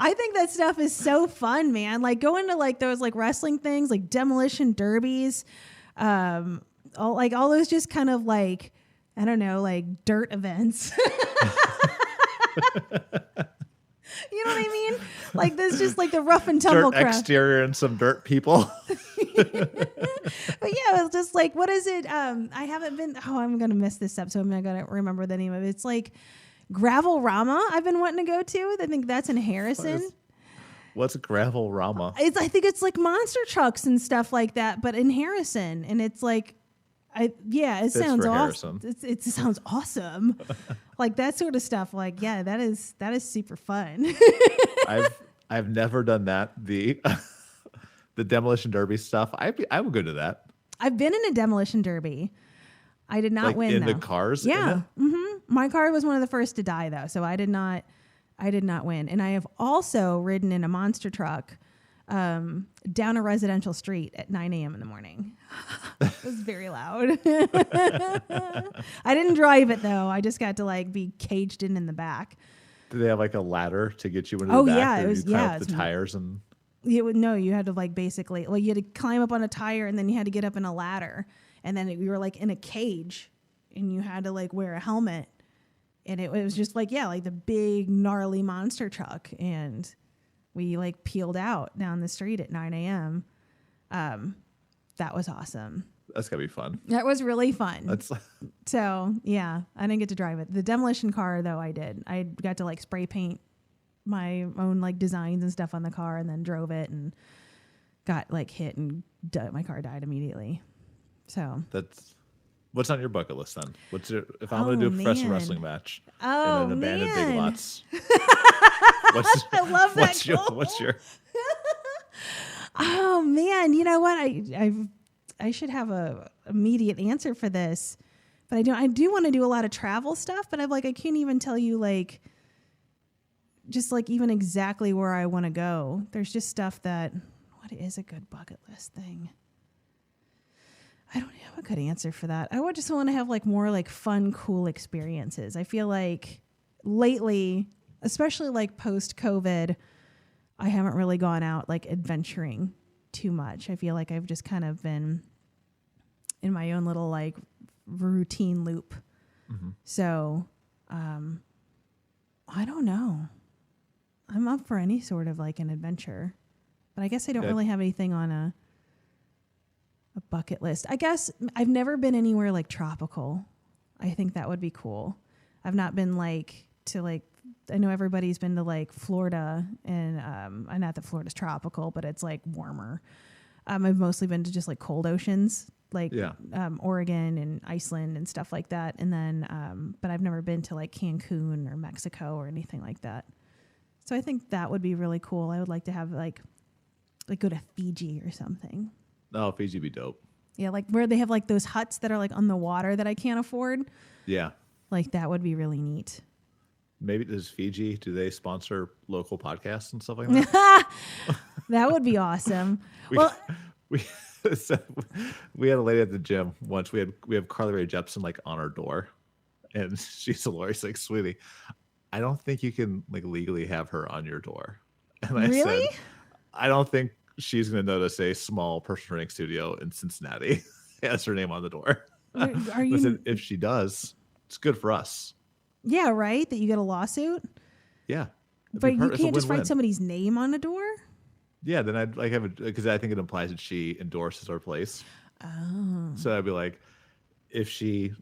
I think that stuff is so fun, man. Like going to like those like wrestling things, like demolition derbies, all those just kind of like, I don't know, like dirt events. You know what I mean? Like there's just like the rough and tumble dirt exterior and some dirt people. But yeah, it's just like, what is it? I haven't been. Oh, I'm gonna miss this episode. I'm not gonna remember the name of it. It's like Gravel Rama. I've been wanting to go to. I think that's in Harrison. What's Gravel Rama? I think it's like monster trucks and stuff like that, but in Harrison, and it's like, it sounds awesome. It sounds awesome. Like that sort of stuff. Like, yeah, that is super fun. I've never done that. The demolition derby stuff. I'm good at that. I've been in a demolition derby. I did not win in though. the cars. Yeah. Mm-hmm. My car was one of the first to die though, so I did not win. And I have also ridden in a monster truck down a residential street at 9 a.m. in the morning. It was very loud. I didn't drive it though. I just got to like be caged in the back. Did they have like a ladder to get you into the back? Yeah, it was. Yeah, the tires and. You had to like basically, well, you had to climb up on a tire and then you had to get up in a ladder, and then you were like in a cage, and you had to like wear a helmet, and it was just like like the big gnarly monster truck, and we like peeled out down the street at 9 a.m. That was awesome. That's gotta be fun. That was really fun. So yeah, I didn't get to drive it. The demolition car though, I did. I got to like spray paint my own like designs and stuff on the car, and then drove it and got like hit and my car died immediately. So that's what's on your bucket list then? If I'm going to do a professional wrestling match in an abandoned Big Lots? I love that. What's your? Oh man, you know what? I should have a immediate answer for this, but I don't. I do want to do a lot of travel stuff, but I can't even tell you like. Just like even exactly where I want to go. There's just stuff that, what is a good bucket list thing? I don't have a good answer for that. I would just want to have like more like fun, cool experiences. I feel like lately, especially like post COVID, I haven't really gone out like adventuring too much. I feel like I've just kind of been in my own little like routine loop. Mm-hmm. So, I don't know. I'm up for any sort of like an adventure, but I guess I don't really have anything on a bucket list. I guess I've never been anywhere like tropical. I think that would be cool. I've not been like to like, I know everybody's been to like Florida, and not that Florida's tropical, but it's like warmer. I've mostly been to just like cold oceans, like Oregon and Iceland and stuff like that. And then, but I've never been to like Cancun or Mexico or anything like that. So I think that would be really cool. I would like to have like like go to Fiji or something. Oh, Fiji be dope. Yeah, like where they have like those huts that are like on the water that I can't afford. Yeah. Like that would be really neat. Maybe does Fiji, do they sponsor local podcasts and stuff like that? That would be awesome. we so we had a lady at the gym once. We have Carly Rae Jepsen like on our door, and she's hilarious. Like, sweetie, I don't think you can like legally have her on your door. And I Really? said, I don't think she's going to notice a small personal training studio in Cincinnati has her name on the door. Are you? Listen, if she does, it's good for us. Yeah, right. That you get a lawsuit, Yeah. but you It's a can't just win-win. write somebody's name on a door. Yeah, then I'd like have it because I think it implies that she endorses our place. Oh. So I'd be like, if she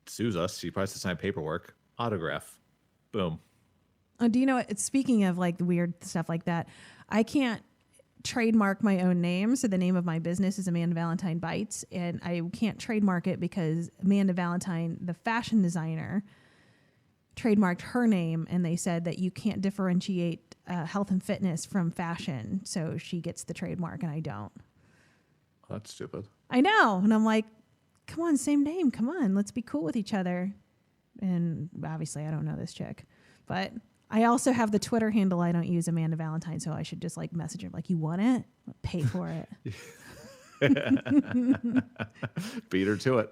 sues us, she probably has to sign paperwork, autograph, boom. Do you know what? Speaking of like weird stuff like that, I can't trademark my own name. So the name of my business is Amanda Valentine Bites, and I can't trademark it because Amanda Valentine, the fashion designer, trademarked her name, and they said that you can't differentiate health and fitness from fashion. So she gets the trademark and I don't. Oh, that's stupid. I know. And I'm like, come on, same name. Come on, let's be cool with each other. And obviously I don't know this chick, but I also have the Twitter handle. I don't use Amanda Valentine. So I should just like message her like, you want it? I'll pay for it. Beat her to it.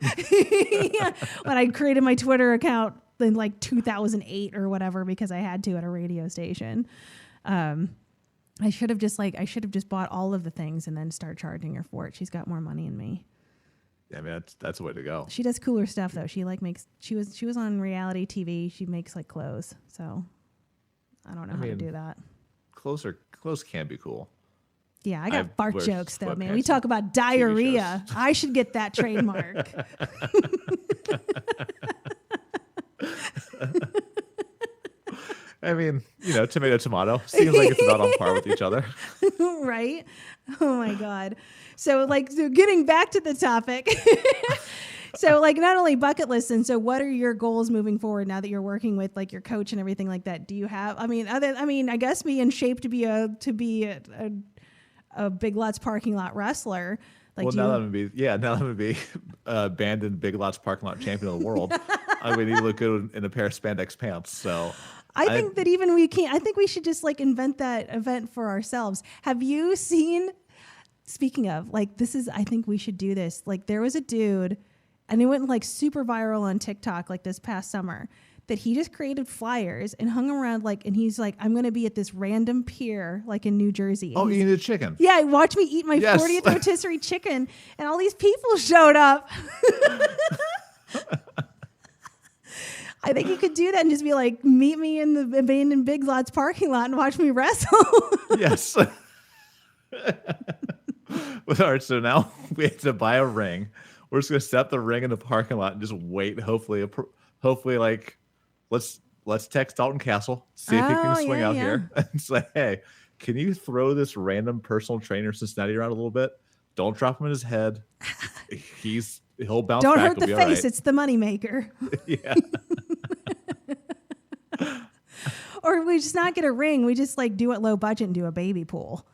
Yeah. When I created my Twitter account in like 2008 or whatever, because I had to at a radio station. I should have just bought all of the things and then start charging her for it. She's got more money than me. Yeah, I mean, that's the way to go. She does cooler stuff though. She was on reality TV. She makes like clothes. So I don't know how to do that. Clothes can be cool. Yeah, I got I fart wear jokes though, man. We sweatpants talk in about TV diarrhea. shows. I should get that trademark. I mean, tomato, tomato. Seems like it's about on par with each other. Right? Oh my God. So getting back to the topic. So not only bucket lists, and so what are your goals moving forward now that you're working with like your coach and everything like that? Do you have, I guess be in shape to be a Big Lots parking lot wrestler. Like, Well, now that I'm gonna be abandoned Big Lots parking lot champion of the world, I would need to look good in a pair of spandex pants. So I think that even we can't. I think we should just invent that event for ourselves. Have you seen? Speaking of I think we should do this. There was a dude, and it went super viral on TikTok this past summer, that he just created flyers and hung around and he's like, I'm going to be at this random pier in New Jersey. Oh, eating a chicken. Yeah, watch me eat my Yes. 40th rotisserie chicken, and all these people showed up. I think you could do that and just be like, meet me in the abandoned Big Lots parking lot and watch me wrestle. Yes. All right, so now we have to buy a ring. We're just gonna set up the ring in the parking lot and just wait. Hopefully, let's text Dalton Castle, see if he can swing out here and say, hey, can you throw this random personal trainer Cincinnati around a little bit? Don't drop him in his head. He'll bounce Don't back. hurt the He'll face. be all right. It's the moneymaker. Yeah. Or we just not get a ring. We just do it low budget and do a baby pool.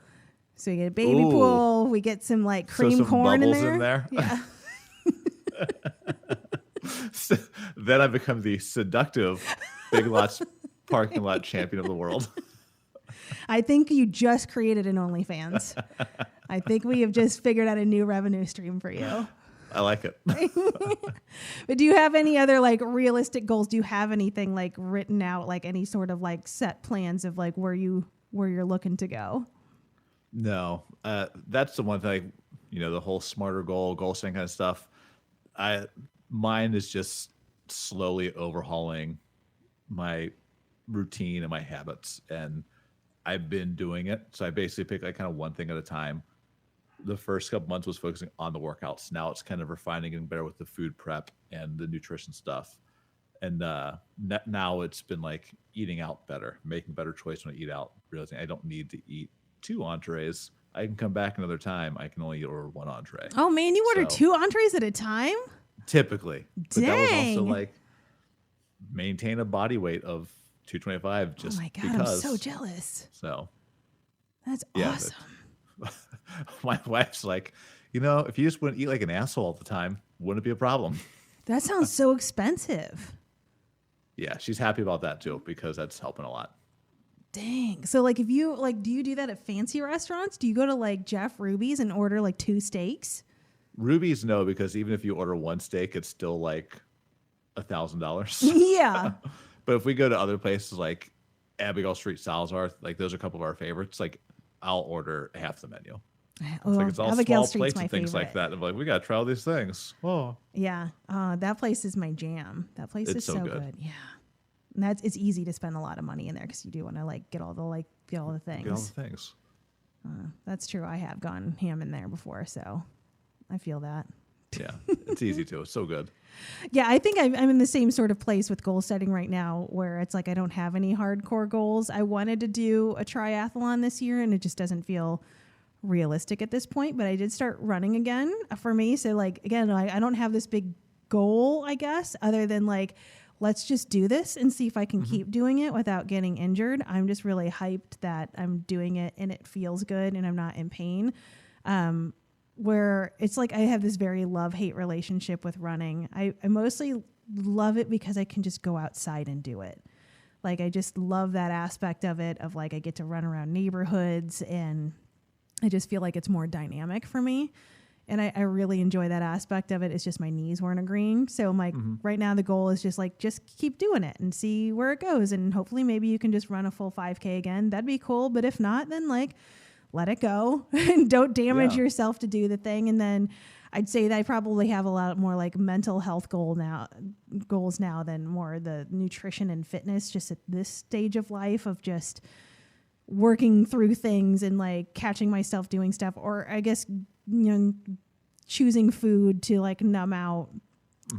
So we get a baby Ooh. pool. We get some cream some corn in bubbles there. in there. Yeah. So then I become the seductive Big Lots parking lot champion of the world. I think you just created an OnlyFans. I think we have just figured out a new revenue stream for you. I like it. But do you have any other realistic goals? Do you have anything written out, any sort of set plans of where you're looking to go? No, that's the one thing, the whole smarter goal setting kind of stuff. Mine is just slowly overhauling my routine and my habits. And I've been doing it. So I basically pick kind of one thing at a time. The first couple months was focusing on the workouts. Now it's kind of refining and better with the food prep and the nutrition stuff. And now it's been eating out better, making better choice when I eat out, realizing I don't need to eat 2 entrees. I can come back another time. I can only order 1 entree. Oh man, you order 2 entrees at a time? Typically. But Dang. that was also maintain a body weight of 225 just Oh my God, because. I'm so jealous. So That's yeah, awesome. My wife's like, if you just wouldn't eat like an asshole all the time, wouldn't it be a problem? That sounds so expensive. Yeah, she's happy about that too, because that's helping a lot. Dang. So like if you like, do you do that at fancy restaurants? Do you go to like Jeff Ruby's and order like 2 steaks? Ruby's no, because even if you order 1 steak, it's still like $1,000. Yeah. But if we go to other places like Abigail Street Salazar, like those are a couple of our favorites, like I'll order half the menu. It's all Abigail small Street's plates my and things favorite. like that. I'm like, we got to try all these things. Oh, Yeah. That place is my jam. That place It's is so so good. good. Yeah. And it's easy to spend a lot of money in there because you do want to like get all the things. get all the things. That's true. I have gone ham in there before, so I feel that. Yeah, it's easy too. It's so good. Yeah, I think I'm in the same sort of place with goal setting right now where it's like I don't have any hardcore goals. I wanted to do a triathlon this year and it just doesn't feel realistic at this point, but I did start running again for me. So like, again, I don't have this big goal, I guess, other than like, let's just do this and see if I can keep doing it without getting injured. I'm just really hyped that I'm doing it and it feels good and I'm not in pain. Where it's like I have this very love-hate relationship with running. I mostly love it because I can just go outside and do it. Like I just love that aspect of it, of like I get to run around neighborhoods and I just feel like it's more dynamic for me. And I really enjoy that aspect of it. It's just my knees weren't agreeing. So I'm like, right now the goal is just keep doing it and see where it goes. And hopefully maybe you can just run a full 5K again. That'd be cool. But if not, then like, let it go and don't damage yourself to do the thing. And then I'd say that I probably have a lot more like mental health goals now than more the nutrition and fitness, just at this stage of life of just working through things and like catching myself doing stuff, or I guess, choosing food to like numb out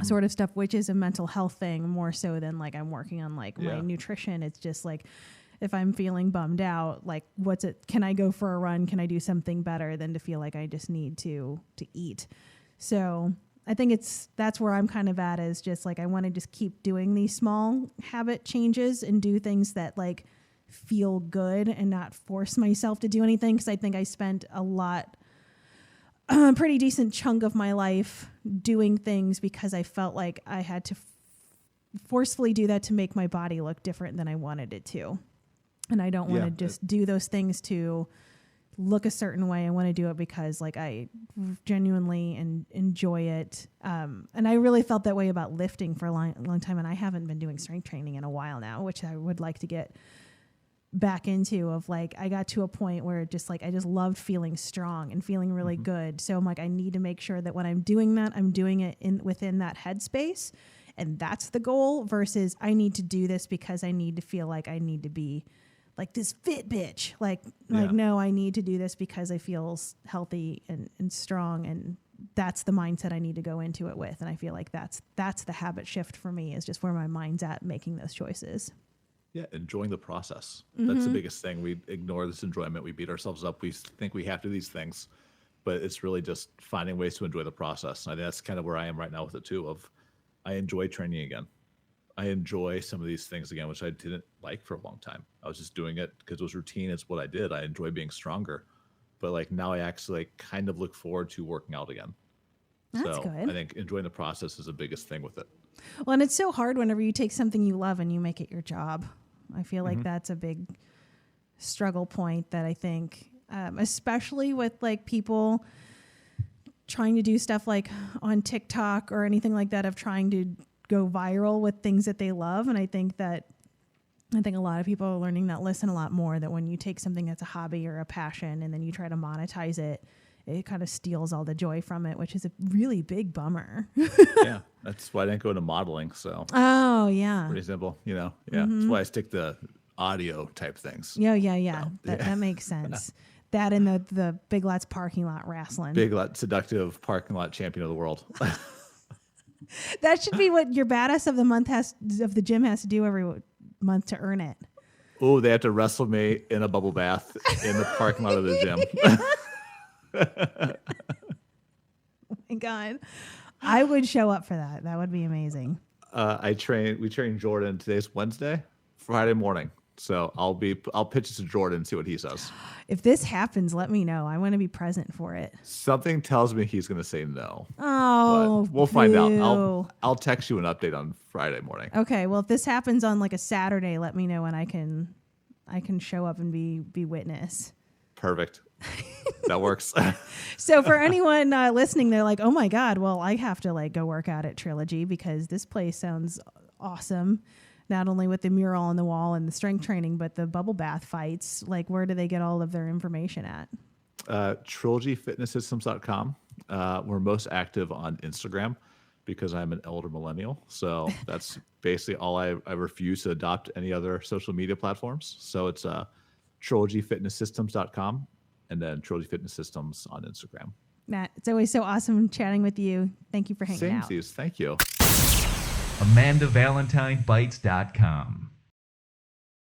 sort of stuff, which is a mental health thing more so than like I'm working on like my nutrition. It's just like, if I'm feeling bummed out, like can I go for a run? Can I do something better than to feel like I just need to eat? So I think that's where I'm kind of at, is just like, I want to just keep doing these small habit changes and do things that like feel good and not force myself to do anything. Cause I think I spent a pretty decent chunk of my life doing things because I felt like I had to forcefully do that to make my body look different than I wanted it to. And I don't want to just do those things to look a certain way. I want to do it because like I genuinely enjoy it. And I really felt that way about lifting for a long time. And I haven't been doing strength training in a while now, which I would like to get back into. Of like, I got to a point where it just like, I just loved feeling strong and feeling really good. So I'm like, I need to make sure that when I'm doing that, I'm doing it within that headspace. And that's the goal, versus I need to do this because I need to feel like I need to be like this fit bitch. Like, no, I need to do this because I feel healthy and strong. And that's the mindset I need to go into it with. And I feel like that's the habit shift for me, is just where my mind's at making those choices. Yeah, enjoying the process. That's the biggest thing. We ignore this enjoyment. We beat ourselves up. We think we have to do these things, but it's really just finding ways to enjoy the process. And I think that's kind of where I am right now with it too, of I enjoy training again. I enjoy some of these things again, which I didn't like for a long time. I was just doing it because it was routine. It's what I did. I enjoy being stronger. But like now I actually kind of look forward to working out again. That's good. I think enjoying the process is the biggest thing with it. Well, and it's so hard whenever you take something you love and you make it your job. I feel like that's a big struggle point that I think, especially with like people trying to do stuff like on TikTok or anything like that, of trying to go viral with things that they love. And I think a lot of people are learning that lesson a lot more, that when you take something that's a hobby or a passion and then you try to monetize it, it kind of steals all the joy from it, which is a really big bummer. Yeah, that's why I didn't go into modeling. So pretty simple, That's why I stick to audio type things. Yeah. So, that makes sense. That and the Big Lots parking lot wrestling. Big Lot seductive parking lot champion of the world. That should be what your badass of the month of the gym has to do every month to earn it. Oh, they have to wrestle me in a bubble bath in the parking lot of the gym. Oh my God. I would show up for that. That would be amazing. We train Jordan. Today's Wednesday, Friday morning, So I'll pitch it to Jordan and see what he says. If this happens, let me know. I want to be present for it. Something tells me he's going to say no. Oh, but we'll find out. boo. I'll text you an update on Friday morning. Okay. Well, if this happens on like a Saturday, let me know and I can show up and be witness. Perfect. That works. So for anyone listening, they're like, oh my God, well, I have to like go work out at Trilogy because this place sounds awesome. Not only with the mural on the wall and the strength training, but the bubble bath fights. Like, where do they get all of their information at? TrilogyFitnessSystems.com. We're most active on Instagram because I'm an elder millennial. So that's basically all I refuse to adopt any other social media platforms. So it's TrilogyFitnessSystems.com and then Trilogy Fitness Systems on Instagram. Matt, it's always so awesome chatting with you. Thank you for hanging out. Thank you. AmandaValentineBites.com.